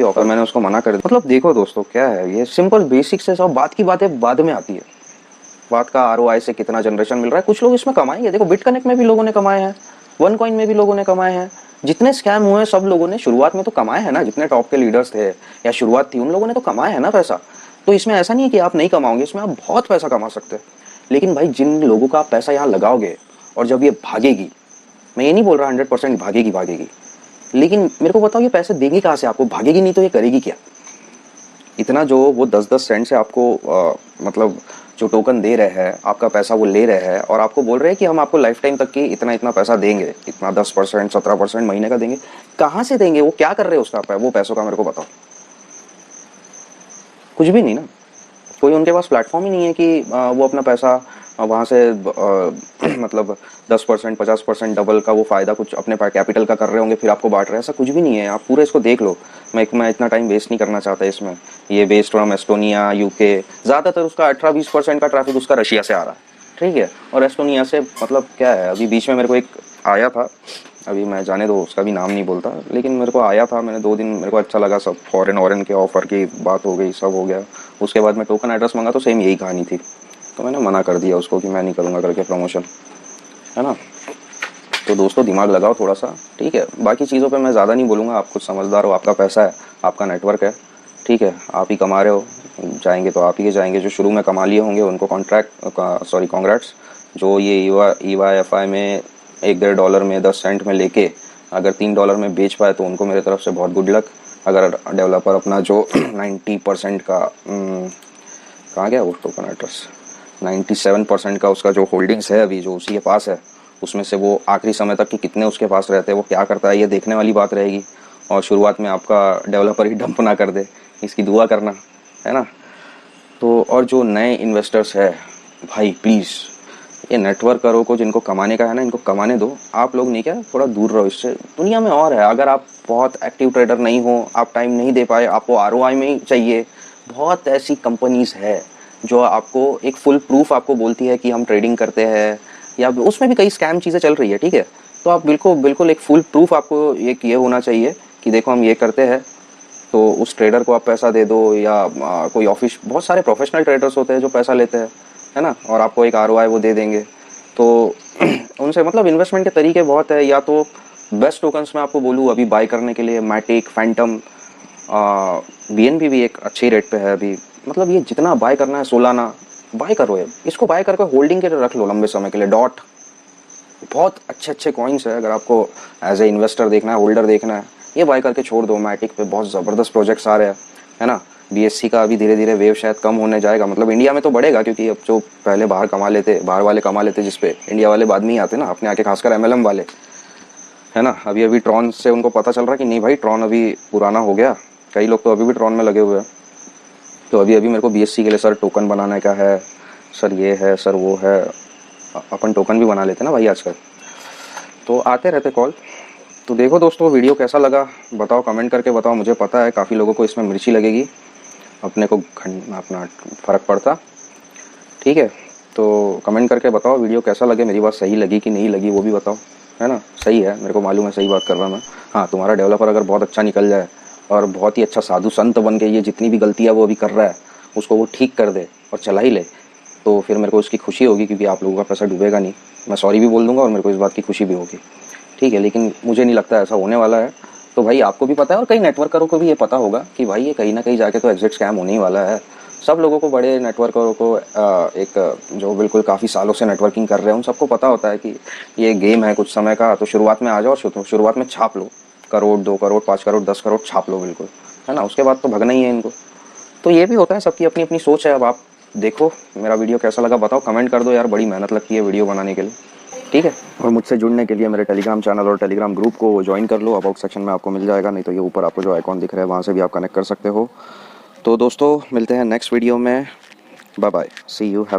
Speaker 1: ऑफर, मैंने उसको मना कर दिया। मतलब देखो दोस्तों, क्या है ये, सिंपल बेसिक से सब, बात की बातें बाद में आती है, बात का आरओआई से कितना जनरेशन मिल रहा है, कुछ लोग इसमें कमाएंगे, देखो बिट कनेक्ट में भी लोगों ने कमाए हैं, वन कॉइन में भी लोगों ने कमाए हैं, जितने स्कैम हुए सब लोगों ने शुरुआत में तो कमाए हैं ना, जितने टॉप के लीडर्स थे या शुरुआत थी उन लोगों ने तो कमाया है ना पैसा। तो इसमें ऐसा नहीं है कि आप नहीं कमाओगे, इसमें आप बहुत पैसा कमा सकते हैं। लेकिन भाई जिन लोगों का आप पैसा यहाँ लगाओगे और जब ये भागेगी, मैं ये नहीं बोल रहा 100% भागेगी, लेकिन मेरे को बताओ ये पैसे देंगी कहाँ से आपको, भागेगी नहीं तो ये करेगी क्या, इतना जो वो 10-10 सेंट से आपको मतलब जो टोकन दे रहे हैं, आपका पैसा वो ले रहे हैं और आपको बोल रहे हैं कि हम आपको लाइफ टाइम तक की इतना इतना पैसा देंगे, इतना 10% 17% महीने का देंगे। कहाँ से देंगे? वो क्या कर रहे हैं उसका वो पैसों का मेरे को बताओ। कुछ भी नहीं ना। कोई उनके पास प्लेटफॉर्म ही नहीं है कि वो अपना पैसा वहाँ से मतलब 10% 50% डबल का वो फायदा कुछ अपने कैपिटल का कर रहे होंगे फिर आपको बांट रहे हैं। ऐसा कुछ भी नहीं है। आप पूरे इसको देख लो। मैं इतना टाइम वेस्ट नहीं करना चाहता इसमें। ये बेस्ड फ्रॉम एस्टोनिया, यूके। ज़्यादातर उसका 18-20% का ट्रैफिक उसका रशिया से आ रहा है, ठीक है। और एस्टोनिया से मतलब क्या है, अभी बीच में मेरे को एक आया था, अभी मैं जाने दो उसका भी नाम नहीं बोलता, लेकिन मेरे को आया था, मैंने 2 दिन मेरे को अच्छा लगा, सब फॉरेन के ऑफर की बात हो गई, सब हो गया। उसके बाद मैं टोकन एड्रेस मांगा तो सेम यही कहानी थी, तो मैंने मना कर दिया उसको कि मैं नहीं करूँगा करके प्रमोशन, है ना। तो दोस्तों दिमाग लगाओ थोड़ा सा, ठीक है। बाकी चीज़ों पे मैं ज़्यादा नहीं बोलूँगा, आप कुछ समझदार हो, आपका पैसा है, आपका नेटवर्क है, ठीक है, आप ही कमा रहे हो, जाएंगे तो आप ही के जाएंगे। जो शुरू में कमा लिए होंगे उनको कॉन्ग्रेट्स। जो ये EY में $1-1.5 में 10 सेंट में लेके अगर $3 में बेच पाए तो उनको मेरे तरफ से बहुत गुड लक। अगर डेवलपर अपना जो 90% का कहाँ गया वो टोकन एड्रेस, 97% का उसका जो होल्डिंग्स है अभी जो उसी के पास है, उसमें से वो आखिरी समय तक कि कितने उसके पास रहते हैं, वो क्या करता है, ये देखने वाली बात रहेगी। और शुरुआत में आपका डेवलपर ही डंप ना कर दे, इसकी दुआ करना, है ना। तो और जो नए इन्वेस्टर्स है भाई, प्लीज़ ये नेटवर्करों को जिनको कमाने का है ना, इनको कमाने दो। आप लोग नहीं, क्या थोड़ा दूर रहो इससे। दुनिया में और है, अगर आप बहुत एक्टिव ट्रेडर नहीं हो, आप टाइम नहीं दे पाए, आपको ROI में ही चाहिए, बहुत ऐसी कंपनीज है जो आपको एक फुल प्रूफ आपको बोलती है कि हम ट्रेडिंग करते हैं, या उसमें भी कई स्कैम चीज़ें चल रही है, ठीक है। तो आप बिल्कुल एक फुल प्रूफ आपको एक ये होना चाहिए कि देखो हम ये करते हैं, तो उस ट्रेडर को आप पैसा दे दो। या कोई ऑफिस, बहुत सारे प्रोफेशनल ट्रेडर्स होते हैं जो पैसा लेते हैं, है ना, और आपको एक ROI वो दे देंगे। तो उनसे मतलब इन्वेस्टमेंट के तरीके बहुत है। या तो बेस्ट टोकन्स में आपको बोलूँ अभी बाय करने के लिए, मैटिक, फैंटम, BNB भी एक अच्छी रेट पे है अभी। मतलब ये जितना बाय करना है, सोलाना बाय करो, ये इसको बाय करके होल्डिंग के लिए रख लो लंबे समय के लिए। डॉट, बहुत अच्छे कॉइन्स है, अगर आपको एज ए इन्वेस्टर देखना है, होल्डर देखना है, ये बाय करके छोड़ दो। मैटिक पे बहुत ज़बरदस्त प्रोजेक्ट्स आ रहे हैं, है ना। BSC का अभी धीरे धीरे वेव शायद कम होने जाएगा, मतलब इंडिया में तो बढ़ेगा, क्योंकि अब जो पहले बाहर वाले कमा लेते, जिसपे इंडिया वाले बाद में ही आते ना अपने आके, खासकर MLM वाले, है ना। अभी ट्रॉन से उनको पता चल रहा है कि नहीं भाई, ट्रॉन अभी पुराना हो गया। कई लोग तो अभी भी ट्रॉन में लगे हुए हैं। तो अभी मेरे को BSC के लिए सर टोकन बनाने का है, सर ये है, सर वो है। अपन टोकन भी बना लेते ना भाई आजकल, तो आते रहते कॉल। तो देखो दोस्तों, वीडियो कैसा लगा बताओ, कमेंट करके बताओ। मुझे पता है काफ़ी लोगों को इसमें मिर्ची लगेगी, अपने को अपना फ़र्क पड़ता, ठीक है। तो कमेंट करके बताओ वीडियो कैसा लगे, मेरी बात सही लगी कि नहीं लगी वो भी बताओ, है ना। सही है, मेरे को मालूम है, सही बात कर रहा मैं। हाँ, तुम्हारा डेवलपर अगर बहुत अच्छा निकल जाए और बहुत ही अच्छा साधु संत बन के ये जितनी भी गलतियाँ वो अभी कर रहा है उसको वो ठीक कर दे और चला ही ले, तो फिर मेरे को उसकी खुशी होगी, क्योंकि आप लोगों का पैसा डूबेगा नहीं। मैं सॉरी भी बोल दूंगा और मेरे को इस बात की खुशी भी होगी, ठीक है। लेकिन मुझे नहीं लगता ऐसा होने वाला है। तो भाई आपको भी पता है और कई नेटवर्करों को भी ये पता होगा कि भाई ये कहीं ना कहीं जाके तो एग्जिट स्कैम होने ही वाला है। सब लोगों को, बड़े नेटवर्करों को, एक जो बिल्कुल काफ़ी सालों से नेटवर्किंग कर रहे हैं, उन सबको पता होता है कि ये गेम है कुछ समय का। तो शुरुआत में आ जाओ, शुरुआत में छाप लो, करोड़, 2 करोड़, 5 करोड़, 10 करोड़ छाप लो बिल्कुल, है ना। उसके बाद तो भगना ही है इनको। तो ये भी होता है, सबकी अपनी अपनी सोच है। अब आप देखो मेरा वीडियो कैसा लगा बताओ, कमेंट कर दो यार, बड़ी मेहनत लगती है वीडियो बनाने के लिए, ठीक है। और मुझसे जुड़ने के लिए मेरे टेलीग्राम चैनल और टेलीग्राम ग्रुप को ज्वाइन कर लो, अबाउट सेक्शन में आपको मिल जाएगा, नहीं तो ये ऊपर आपको जो आइकॉन दिख रहा है वहाँ से भी आप कनेक्ट कर सकते हो। तो दोस्तों मिलते हैं नेक्स्ट वीडियो में, bye bye, see you, have